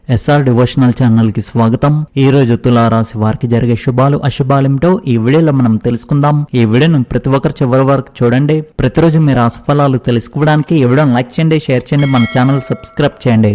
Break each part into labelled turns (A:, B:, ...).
A: SR devotional channel కి స్వాగతం. ఈ రోజు తులారాశి వారికి జరిగే శుభాలు అశుభాలేమిటో ఈ వీడియోలో మనం తెలుసుకుందాం. ఈ వీడియోను ప్రతి ఒక్కరు చివరి వరకు చూడండి. ప్రతిరోజు మీ రాశి ఫలాలు తెలుసుకోవడానికి ఈ వీడియోను లైక్ చేయండి, షేర్ చేయండి, మన ఛానల్ సబ్స్క్రైబ్ చేయండి.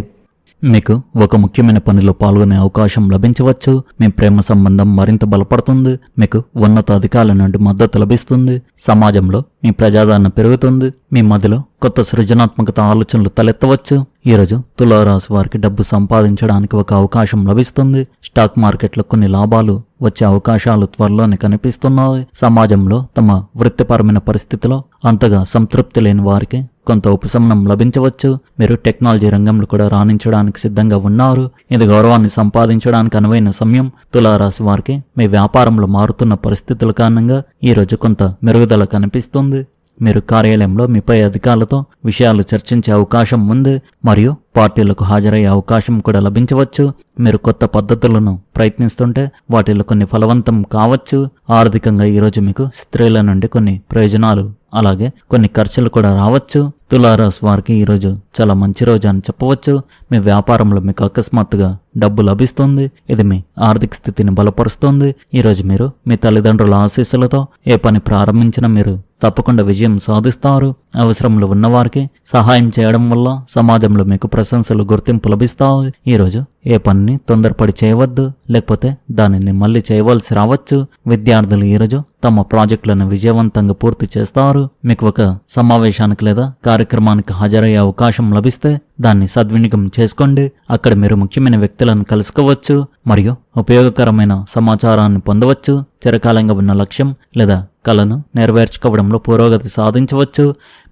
A: మీకు ఒక ముఖ్యమైన పనిలో పాల్గొనే అవకాశం లభించవచ్చు. మీ ప్రేమ సంబంధం మరింత బలపడుతుంది. మీకు ఉన్నత అధికారుల నుండి మద్దతు లభిస్తుంది. సమాజంలో మీ ప్రజాదరణ పెరుగుతుంది. మీ మధ్యలో కొత్త సృజనాత్మకత ఆలోచనలు తలెత్తవచ్చు. ఈరోజు తులారాశి వారికి డబ్బు సంపాదించడానికి ఒక అవకాశం లభిస్తుంది. స్టాక్ మార్కెట్లో కొన్ని లాభాలు వచ్చే అవకాశాలు త్వరలోనే కనిపిస్తున్నాయి. సమాజంలో తమ వృత్తిపరమైన పరిస్థితిలో అంతగా సంతృప్తి లేని వారికి కొంత ఉపశమనం లభించవచ్చు. మీరు టెక్నాలజీ రంగంలో కూడా రాణించడానికి సిద్ధంగా ఉన్నారు. ఇది గౌరవాన్ని సంపాదించడానికి అనువైన సమయం. తులారాశి వారికి మీ వ్యాపారంలో మారుతున్న పరిస్థితుల కారణంగా ఈరోజు కొంత మెరుగుదల కనిపిస్తుంది. మీరు కార్యాలయంలో మీ పై అధికారులతో విషయాలు చర్చించే అవకాశం ఉంది మరియు పార్టీలకు హాజరయ్యే అవకాశం కూడా లభించవచ్చు. మీరు కొత్త పద్ధతులను ప్రయత్నిస్తుంటే వాటిలో కొన్ని ఫలవంతం కావచ్చు. ఆర్థికంగా ఈరోజు మీకు స్త్రీల నుండి కొన్ని ప్రయోజనాలు అలాగే కొన్ని ఖర్చులు కూడా రావచ్చు. తులారాశి వారికి ఈరోజు చాలా మంచి రోజు అని చెప్పవచ్చు. మీ వ్యాపారంలో మీకు అకస్మాత్తుగా డబ్బు లభిస్తుంది. ఇది మీ ఆర్థిక స్థితిని బలపరుస్తుంది. ఈరోజు మీరు మీ తల్లిదండ్రుల ఆశీస్సులతో ఏ పని ప్రారంభించినా మీరు తప్పకుండా విజయం సాధిస్తారు. అవసరంలో ఉన్నవారికి సహాయం చేయడం వల్ల సమాజంలో మీకు ప్రశంసలు గుర్తింపు లభిస్తాయి. ఈరోజు ఏ పనిని తొందరపడి చేయవద్దు, లేకపోతే దానిని మళ్ళీ చేయవలసి రావచ్చు. విద్యార్థులు ఈరోజు తమ ప్రాజెక్టులను విజయవంతంగా పూర్తి చేస్తారు. మీకు ఒక సమావేశానికి లేదా కార్యక్రమానికి హాజరయ్యే అవకాశం లభిస్తే దాన్ని సద్వినియోగం చేసుకోండి. అక్కడ మీరు ముఖ్యమైన వ్యక్తులను కలుసుకోవచ్చు మరియు ఉపయోగకరమైన సమాచారాన్ని పొందవచ్చు. చిరకాలంగా ఉన్న లక్ష్యం లేదా కలను నెరవేర్చుకోవడంలో పురోగతి సాధించవచ్చు.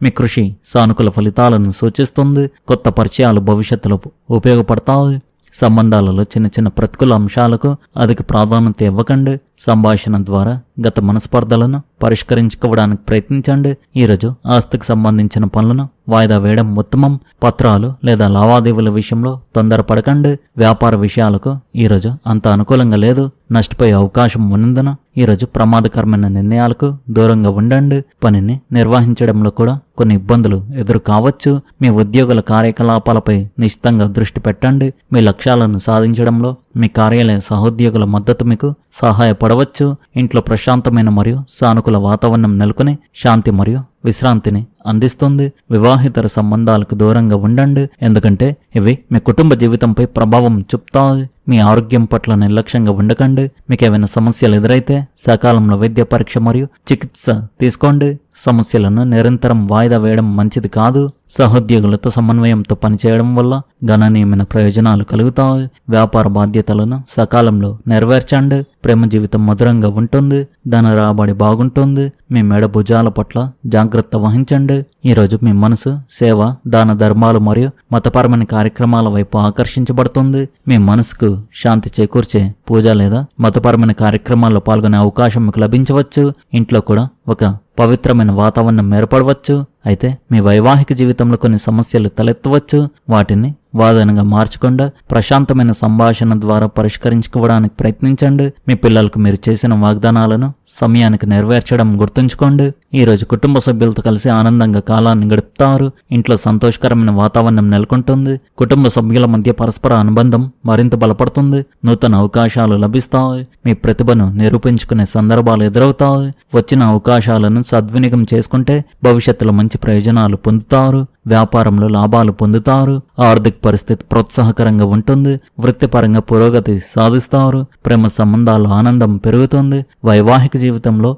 A: మీ కృషి సానుకూల ఫలితాలను సూచిస్తుంది. కొత్త పరిచయాలు భవిష్యత్తులో ఉపయోగపడతాయి. సంబంధాలలో చిన్న చిన్న ప్రతికూల అంశాలకు అధిక ప్రాధాన్యత ఇవ్వకండి. సంభాషణ ద్వారా గత మనస్పర్ధలను పరిష్కరించుకోవడానికి ప్రయత్నించండి. ఈరోజు ఆస్తికి సంబంధించిన పనులను వాయిదా వేయడం ఉత్తమం. పత్రాలు లేదా లావాదేవీల విషయంలో తొందరపడకండి. వ్యాపార విషయాలకు ఈరోజు అంత అనుకూలంగా లేదు. నష్టపోయే అవకాశం ఉన్నందున ఈరోజు ప్రమాదకరమైన నిర్ణయాలకు దూరంగా ఉండండి. పనిని నిర్వహించడంలో కూడా కొన్ని ఇబ్బందులు ఎదురు కావచ్చు. మీ ఉద్యోగుల కార్యకలాపాలపై నిశ్చితంగా దృష్టి పెట్టండి. మీ లక్ష్యాలను సాధించడంలో మీ కార్యాలయ సహోద్యోగుల మద్దతు మీకు సహాయపడవచ్చు. ఇంట్లో ప్రశాంతమైన మరియు సానుకూల వాతావరణం నెలకొని శాంతి మరియు విశ్రాంతిని అందిస్తుంది. వివాహితర సంబంధాలకు దూరంగా ఉండండి, ఎందుకంటే ఇవి మీ కుటుంబ జీవితంపై ప్రభావం చూపుతాయి. మీ ఆరోగ్యం పట్ల నిర్లక్ష్యంగా ఉండకండి. మీకు ఏమైనా సమస్యలు ఎదురైతే సకాలంలో వైద్య పరీక్ష మరియు చికిత్స తీసుకోండి. సమస్యలను నిరంతరం వాయిదా వేయడం మంచిది కాదు. సహోద్యోగులతో సమన్వయంతో పనిచేయడం వల్ల గణనీయమైన ప్రయోజనాలు కలుగుతాయి. వ్యాపార బాధ్యతలను సకాలంలో నెరవేర్చండి. ప్రేమ జీవితం మధురంగా ఉంటుంది. ధన రాబడి బాగుంటుంది. మీ మెడ భుజాల పట్ల జాగ్రత్త వహించండి. ఈరోజు మీ మనసు సేవ, దాన ధర్మాలు మరియు మతపరమైన కార్యక్రమాల వైపు ఆకర్షించబడుతుంది. మీ మనసుకు శాంతి చేకూర్చే పూజ లేదా మతపరమైన కార్యక్రమాల్లో పాల్గొనే అవకాశం మీకు లభించవచ్చు. ఇంట్లో కూడా ఒక పవిత్రమైన వాతావరణం ఏర్పడవచ్చు. అయితే మీ వైవాహిక జీవితంలో కొన్ని సమస్యలు తలెత్తవచ్చు. వాటిని వాదనగా మార్చకుండా ప్రశాంతమైన సంభాషణ ద్వారా పరిష్కరించుకోవడానికి ప్రయత్నించండి. మీ పిల్లలకు మీరు చేసిన వాగ్దానాలను సమయానికి నెరవేర్చడం గుర్తుంచుకోండి. ఈరోజు కుటుంబ సభ్యులతో కలిసి ఆనందంగా కాలాన్ని గడుపుతారు. ఇంట్లో సంతోషకరమైన వాతావరణం నెలకొంటుంది. కుటుంబ సభ్యుల మధ్య పరస్పర అనుబంధం మరింత బలపడుతుంది. నూతన అవకాశాలు లభిస్తాయి. మీ ప్రతిభను నిరూపించుకునే సందర్భాలు ఎదురవుతాయి. వచ్చిన అవకాశాలను సద్వినియోగం చేసుకుంటే భవిష్యత్తులో మంచి ప్రయోజనాలు పొందుతారు. వ్యాపారంలో లాభాలు పొందుతారు. ఆర్థిక పరిస్థితి ప్రోత్సాహకరంగా ఉంటుంది. వృత్తిపరంగా పురోగతి సాధిస్తారు. ప్రేమ సంబంధాల్లో ఆనందం పెరుగుతుంది. వైవాహిక జీవితంలో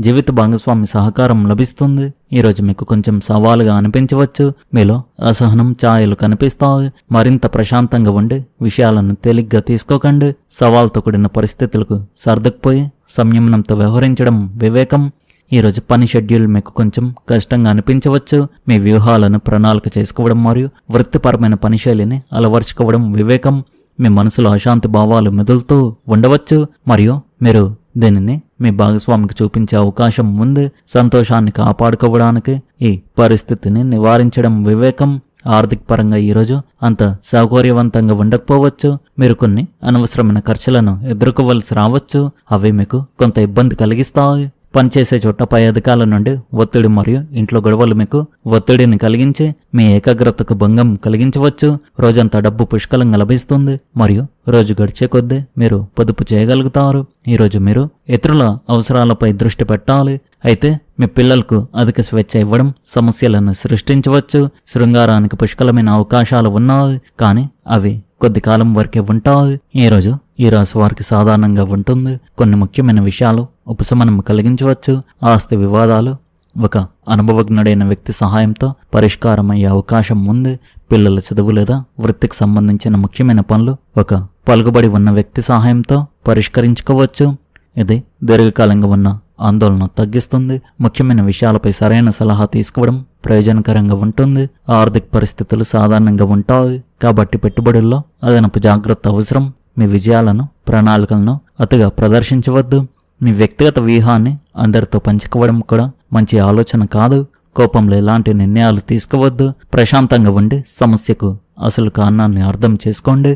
A: జీవిత భాగస్వామి సహకారం లభిస్తుంది. ఈరోజు మీకు కొంచెం సవాలుగా అనిపించవచ్చు. మీలో అసహనం ఛాయలు కనిపిస్తాయి. మరింత ప్రశాంతంగా ఉండి విషయాలను తేలిగ్గా తీసుకోకండి. సవాల్తో కూడిన పరిస్థితులకు సర్దుకుపోయి సంయమనంతో వ్యవహరించడం వివేకం. ఈరోజు పని షెడ్యూల్ మీకు కొంచెం కష్టంగా అనిపించవచ్చు. మీ వ్యూహాలను ప్రణాళిక చేసుకోవడం మరియు వృత్తిపరమైన పనిశైలిని అలవర్చుకోవడం వివేకం. మీ మనసులో అశాంతి భావాలు మెదులుతూ ఉండవచ్చు మరియు మీరు దీనిని మీ భాగస్వామికి చూపించే అవకాశం ఉంది. సంతోషాన్ని కాపాడుకోవడానికి ఈ పరిస్థితిని నివారించడం వివేకం. ఆర్థిక పరంగా ఈరోజు అంత సౌకర్యవంతంగా ఉండకపోవచ్చు. మీరు కొన్ని అనవసరమైన ఖర్చులను ఎదుర్కోవలసి రావచ్చు. అవి మీకు కొంత ఇబ్బంది కలిగిస్తాయి. పనిచేసే చోట పై అధికారుల నుండి ఒత్తిడి మరియు ఇంట్లో గొడవలు మీకు ఒత్తిడిని కలిగించి మీ ఏకాగ్రతకు భంగం కలిగించవచ్చు. రోజంతా డబ్బు పుష్కలంగా లభిస్తుంది మరియు రోజు గడిచే కొద్దీ మీరు పొదుపు చేయగలుగుతారు. ఈరోజు మీరు ఇతరుల అవసరాలపై దృష్టి పెట్టాలి. అయితే మీ పిల్లలకు అధిక స్వేచ్ఛ ఇవ్వడం సమస్యలను సృష్టించవచ్చు. శృంగారానికి పుష్కలమైన అవకాశాలు ఉన్నాయి, కానీ అవి కొద్ది కాలం వరకే ఉంటాయి. ఈరోజు ఈ రాశి వారికి సాధారణంగా ఉంటుంది. కొన్ని ముఖ్యమైన విషయాలు ఉపశమనం కలిగించవచ్చు. ఆస్తి వివాదాలు ఒక అనుభవజ్ఞుడైన వ్యక్తి సహాయంతో పరిష్కారమయ్యే అవకాశం ఉంది. పిల్లల చదువు లేదా వృత్తికి సంబంధించిన ముఖ్యమైన పనులు ఒక పలుకుబడి ఉన్న వ్యక్తి సహాయంతో పరిష్కరించుకోవచ్చు. ఇది దీర్ఘకాలంగా ఉన్న ఆందోళన తగ్గిస్తుంది. ముఖ్యమైన విషయాలపై సరైన సలహా తీసుకోవడం ప్రయోజనకరంగా ఉంటుంది. ఆర్థిక పరిస్థితులు సాధారణంగా ఉంటాయి, కాబట్టి పెట్టుబడుల్లో అదనపు జాగ్రత్త అవసరం. మీ విజయాలను ప్రణాళికలను అతిగా ప్రదర్శించవద్దు. మీ వ్యక్తిగత వ్యూహాన్ని అందరితో పంచుకోవడం కూడా మంచి ఆలోచన కాదు. కోపంలో ఎలాంటి నిర్ణయాలు తీసుకోవద్దు. ప్రశాంతంగా ఉండి సమస్యకు అసలు కారణాన్ని అర్థం చేసుకోండి.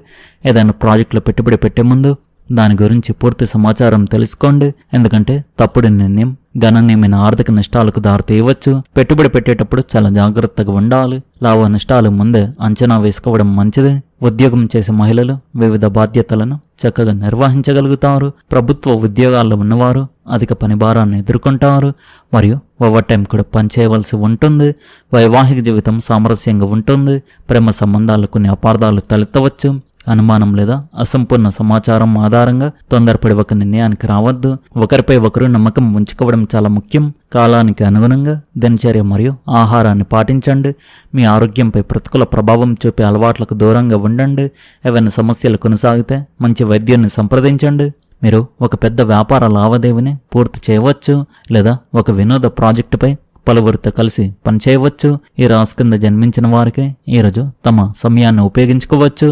A: ఏదైనా ప్రాజెక్టులో పెట్టుబడి పెట్టే ముందు దాని గురించి పూర్తి సమాచారం తెలుసుకోండి, ఎందుకంటే తప్పుడు నిర్ణయం గణనీయమైన ఆర్థిక నష్టాలకు దారితీయవచ్చు. పెట్టుబడి పెట్టేటప్పుడు చాలా జాగ్రత్తగా ఉండాలి. లాభ నష్టాలు ముందే అంచనా వేసుకోవడం మంచిది. ఉద్యోగం చేసే మహిళలు వివిధ బాధ్యతలను చక్కగా నిర్వహించగలుగుతారు. ప్రభుత్వ ఉద్యోగాల్లో ఉన్నవారు అధిక పని భారాన్ని ఎదుర్కొంటారు మరియు ఓవర్ టైం కూడా పనిచేయవలసి ఉంటుంది. వైవాహిక జీవితం సామరస్యంగా ఉంటుంది. ప్రేమ సంబంధాలు కొన్ని అపార్థాలు తలెత్తవచ్చు. అనుమానం లేదా అసంపూర్ణ సమాచారం ఆధారంగా తొందరపడి ఒక నిర్ణయానికి రావద్దు. ఒకరిపై ఒకరు నమ్మకం ఉంచుకోవడం చాలా ముఖ్యం. కాలానికి అనుగుణంగా దినచర్య మరియు ఆహారాన్ని పాటించండి. మీ ఆరోగ్యంపై ప్రతికూల ప్రభావం చూపే అలవాట్లకు దూరంగా ఉండండి. ఏవైనా సమస్యలు కొనసాగితే మంచి వైద్యుని సంప్రదించండి. మీరు ఒక పెద్ద వ్యాపార లావాదేవీని పూర్తి చేయవచ్చు లేదా ఒక వినోద ప్రాజెక్టుపై పలువురితో కలిసి పనిచేయవచ్చు. ఈ రాశి కింద జన్మించిన వారికి ఈరోజు తమ సమయాన్ని ఉపయోగించుకోవచ్చు.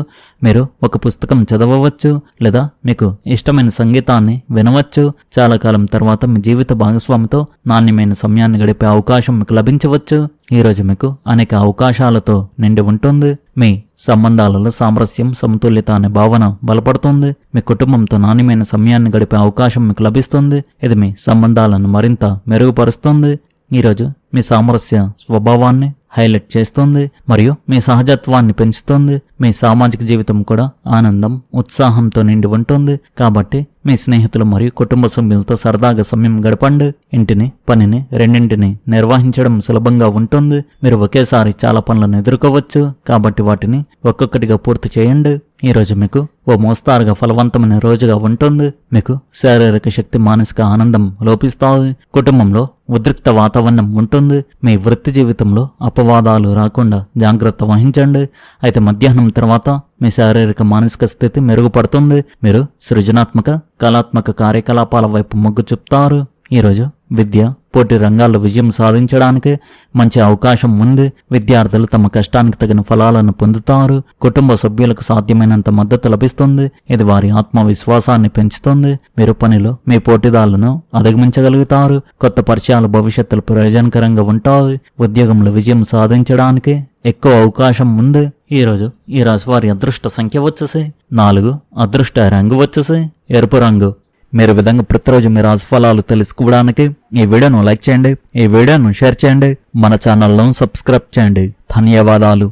A: మీరు ఒక పుస్తకం చదవవచ్చు లేదా మీకు ఇష్టమైన సంగీతాన్ని వినవచ్చు. చాలా కాలం తర్వాత మీ జీవిత భాగస్వామితో నాణ్యమైన సమయాన్ని గడిపే అవకాశం మీకు లభించవచ్చు. ఈరోజు మీకు అనేక అవకాశాలతో నిండి ఉంటుంది. మీ సంబంధాలలో సామరస్యం, సమతుల్యత అనే భావన బలపడుతుంది. మీ కుటుంబంతో నాణ్యమైన సమయాన్ని గడిపే అవకాశం మీకు లభిస్తుంది. ఇది మీ సంబంధాలను మరింత మెరుగుపరుస్తుంది. ఈరోజు మీ సామరస్య స్వభావాన్ని హైలైట్ చేస్తుంది మరియు మీ సహజత్వాన్ని పెంచుతుంది. మీ సామాజిక జీవితం కూడా ఆనందం, ఉత్సాహంతో నిండి ఉంటుంది. కాబట్టి మీ స్నేహితులు మరియు కుటుంబ సభ్యులతో సరదాగా సమయం గడపండి. ఇంటిని, పనిని రెండింటిని నిర్వహించడం సులభంగా ఉంటుంది. మీరు ఒకేసారి చాలా పనులను ఎదుర్కోవచ్చు, కాబట్టి వాటిని ఒక్కొక్కటిగా పూర్తి చేయండి. ఈరోజు మీకు ఓ మోస్తారుగా ఫలవంతమైన రోజుగా ఉంటుంది. మీకు శారీరక శక్తి, మానసిక ఆనందం లోపిస్తాయి. కుటుంబంలో ఉద్రిక్త వాతావరణం ఉంటుంది. మీ వృత్తి జీవితంలో అపవాదాలు రాకుండా జాగ్రత్త వహించండి. అయితే మధ్యాహ్నం తర్వాత మీ శారీరక మానసిక స్థితి మెరుగుపడుతుంది. మీరు సృజనాత్మక, కళాత్మక కార్యకలాపాల వైపు మొగ్గు చూపుతారు. ఈరోజు విద్య, పోటీ రంగాల్లో విజయం సాధించడానికి మంచి అవకాశం ఉంది. విద్యార్థులు తమ కష్టానికి తగిన ఫలాలను పొందుతారు. కుటుంబ సభ్యులకు సాధ్యమైనంత మద్దతు లభిస్తుంది. ఇది వారి ఆత్మవిశ్వాసాన్ని పెంచుతుంది. మీరు పనిలో మీ పోటీదారులను అధిగమించగలుగుతారు. కొత్త పరిచయాలు భవిష్యత్తులో ప్రయోజనకరంగా ఉంటాయి. ఉద్యోగంలో విజయం సాధించడానికి ఎక్కువ అవకాశం ఉంది. ఈరోజు ఈ రాశి వారి అదృష్ట సంఖ్య వచ్చేసి 4. అదృష్ట రంగు వచ్చేసి ఎరుపు రంగు. మీరు విధంగా ప్రతిరోజు మీ రాశి ఫలాలు తెలుసుకోవడానికి ఈ వీడియోను లైక్ చేయండి, ఈ వీడియోను షేర్ చేయండి, మన ఛానల్ను సబ్స్క్రైబ్ చేయండి. ధన్యవాదాలు.